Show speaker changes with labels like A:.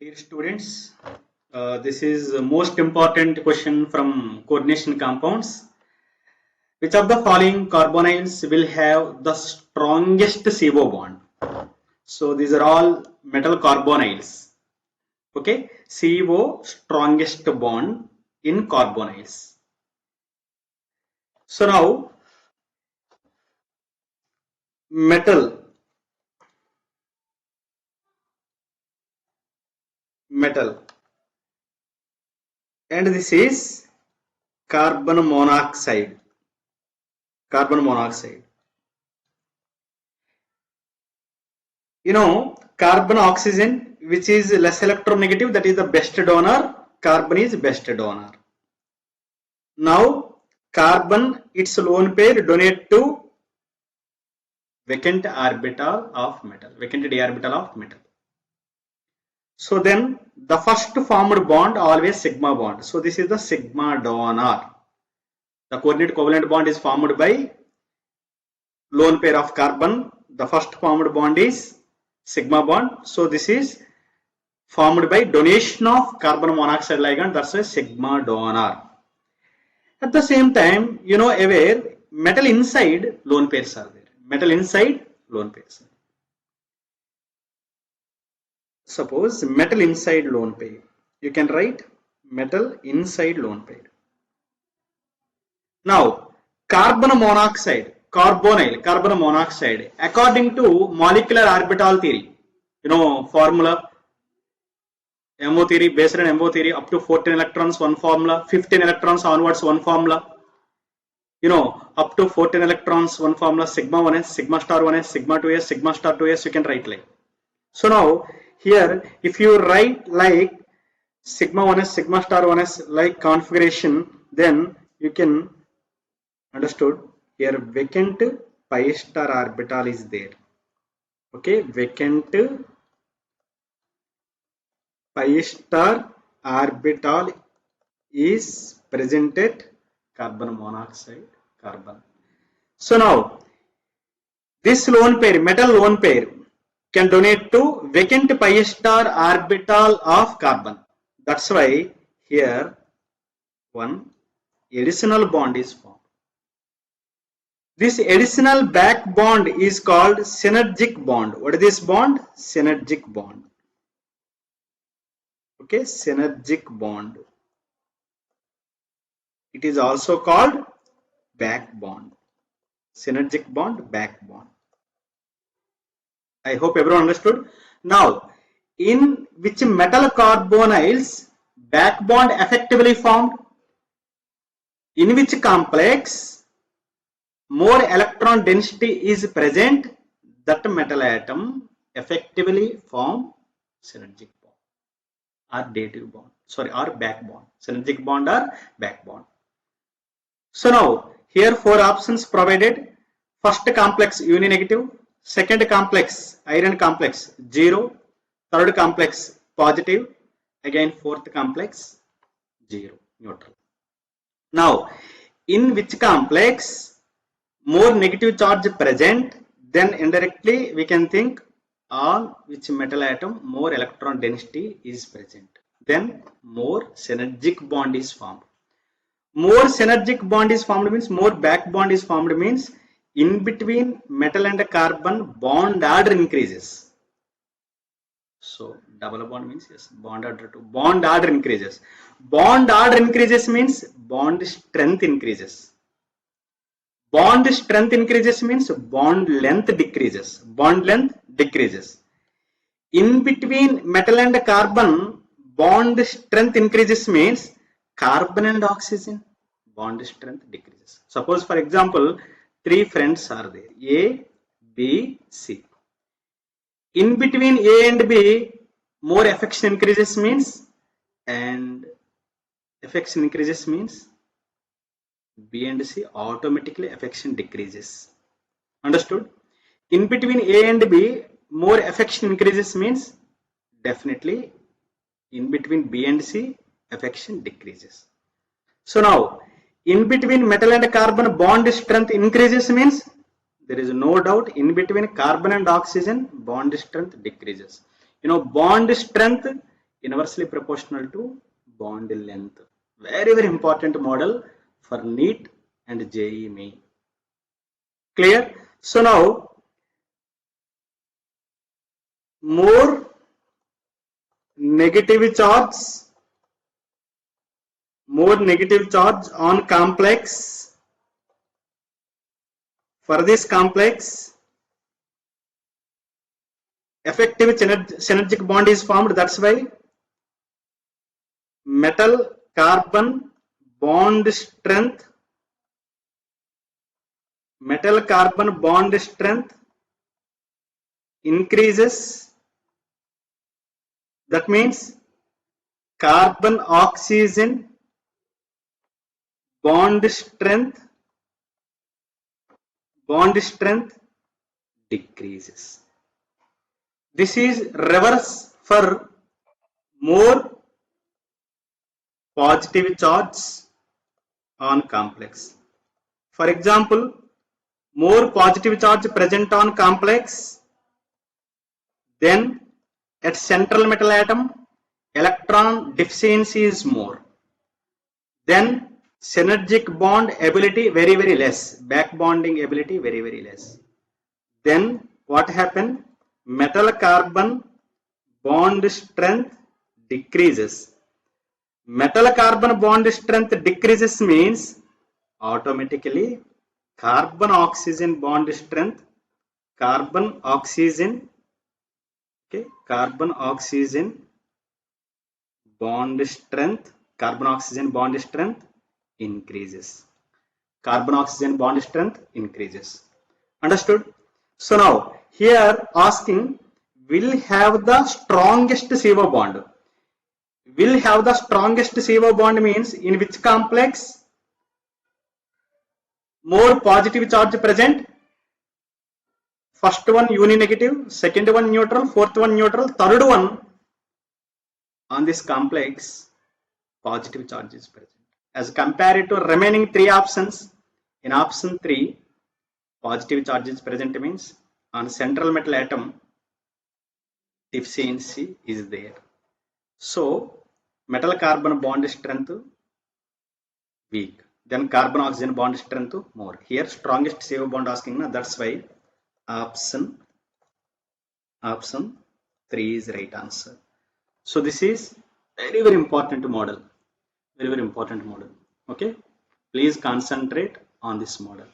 A: Dear students, this is the most important question from coordination compounds. Which of the following carbonyls will have the strongest CO bond? So these are all metal carbonyls. Okay, CO strongest bond in carbonyls. So now metal and this is carbon monoxide. Carbon oxygen, which is less electronegative, that is the best donor. Carbon is best donor. Now carbon, its lone pair donate to vacant orbital of metal, vacant d orbital of metal. So then the first formed bond always sigma bond. So this is the sigma donor. The coordinate covalent bond is formed by lone pair of carbon. The first formed bond is sigma bond. So this is formed by donation of carbon monoxide ligand. That's a sigma donor. At the same time, aware metal inside lone pairs are there. Metal inside lone pairs. Suppose metal inside lone pair. You can write metal inside lone pair. Now carbon monoxide, carbon monoxide, according to molecular orbital theory, formula MO theory, based on MO theory, up to 14 electrons one formula, 15 electrons onwards one formula, up to 14 electrons one formula, sigma 1s, sigma star 1s, sigma 2s, sigma star 2s, you can write like. So now here if you write like sigma 1s, sigma star 1s like configuration, then you can understood here vacant pi star orbital is there. Okay, vacant pi star orbital is present at carbon monoxide carbon. So now this lone pair, metal lone pair, can donate to vacant pi star orbital of carbon. That's why here one additional bond is formed. This additional back bond is called synergic bond. What is this bond? Synergic bond. Okay, synergic bond. It is also called back bond. Synergic bond, back bond. I hope everyone understood. Now, in which metal carbonyls back bond effectively formed? In which complex more electron density is present, that metal atom effectively form synergic bond or dative bond, or back bond. Synergic bond or back bond. So now here four options provided. First complex uninegative, second complex iron complex 0, third complex positive, again fourth complex 0, neutral. Now in which complex more negative charge present, then indirectly we can think on which metal atom more electron density is present, then more synergic bond is formed. More synergic bond is formed means more back bond is formed means in between metal and carbon bond order increases. So double bond means yes, bond order to bond order increases. Bond order increases means bond strength increases. Bond strength increases means bond length decreases. Bond length decreases. In between metal and carbon, bond strength increases means carbon and oxygen, bond strength decreases. Suppose for example, three friends are there, A, B, C. In between A and B, more affection increases means, and affection increases means B and C automatically affection decreases. Understood? In between A and B, more affection increases means definitely in between B and C, affection decreases. So now in between metal and carbon bond strength increases means there is no doubt in between carbon and oxygen bond strength decreases. Bond strength inversely proportional to bond length. Very, very important model for NEET and JEE main. Clear? So now, more negative charge on complex. For this complex, effective synergic bond is formed. That's why metal carbon bond strength increases. That means carbon oxygen bond strength decreases. This is reverse for more positive charge on complex. For example, more positive charge present on complex, then at central metal atom, electron deficiency is more. Then synergic bond ability very, very less. Back bonding ability very, very less. Then what happened? Metal carbon bond strength decreases. Metal carbon bond strength decreases means automatically carbon oxygen bond strength, carbon oxygen bond strength increases. Carbon oxygen bond strength increases. Understood? So now here asking, will have the strongest CO bond. Will have the strongest CO bond means in which complex more positive charge present. First one uninegative, second one neutral, fourth one neutral, third one on this complex positive charge is present. As compared to remaining three options, in option 3 positive charge is present means on central metal atom deficiency is there. So metal carbon bond strength weak, then carbon oxygen bond strength more. Here strongest CO bond asking, that's why option 3 is right answer. So this is very, very important model. Okay, please concentrate on this model.